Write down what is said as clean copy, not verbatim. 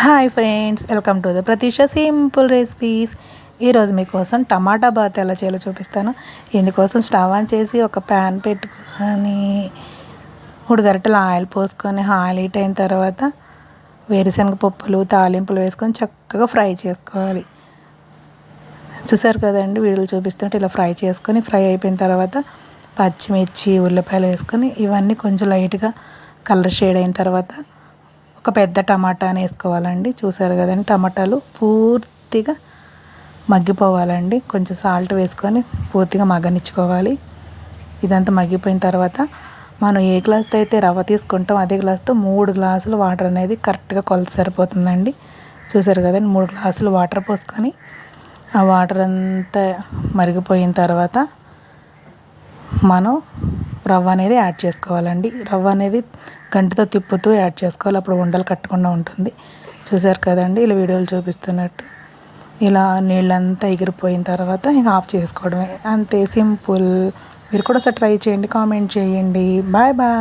Hi friends, welcome to the Pratisha simple recipes. ఈరోజు మీకోసం టమాటా bath ఎలా చేయాలో చూపిస్తాను. ఇందుకోసం స్టవ్ ఆన్ చేసి ఒక ప్యాన్ పెట్టుకొని 3 గరిటెలు ఆయిల్ పోసుకొని ఆయిల్ హీట్ అయిన తర్వాత వేరుశనగ పప్పులు తాలింపులు వేసుకొని చక్కగా ఫ్రై చేసుకోవాలి. చూసారు కదండి, వీడియోలు చూపిస్తుంటే ఇలా ఫ్రై చేసుకొని ఫ్రై అయిపోయిన తర్వాత పచ్చిమిర్చి ఉల్లిపాయలు వేసుకొని ఇవన్నీ కొంచెం లైట్గా కలర్ షేడ్ అయిన తర్వాత ఒక పెద్ద టమాటాని వేసుకోవాలండి. చూసారు కదండి, టమాటాలు పూర్తిగా మగ్గిపోవాలండి. కొంచెం సాల్ట్ వేసుకొని పూర్తిగా మగ్గనిచ్చుకోవాలి. ఇదంతా మగ్గిపోయిన తర్వాత మనం ఏ గ్లాస్తో అయితే రవ్వ తీసుకుంటాం అదే గ్లాస్తో 3 గ్లాసులు వాటర్ అనేది కరెక్ట్గా కొలత సరిపోతుందండి. చూసారు కదండి, 3 గ్లాసులు వాటర్ పోసుకొని ఆ వాటర్ అంతా మరిగిపోయిన తర్వాత మనం రవ్వ అనేది యాడ్ చేసుకోవాలండి. రవ్వ అనేది గంటతో తిప్పుతూ యాడ్ చేసుకోవాలి, అప్పుడు ఉండలు కట్టకుండా ఉంటుంది. చూసారు కదండి, ఇలా వీడియోలు చూపిస్తున్నట్టు ఇలా నీళ్ళంతా ఎగిరిపోయిన తర్వాత ఇంకా ఆఫ్ చేసుకోవడమే, అంతే సింపుల్. మీరు కూడా ఒకసారి ట్రై చేయండి, కామెంట్ చేయండి. Bye bye.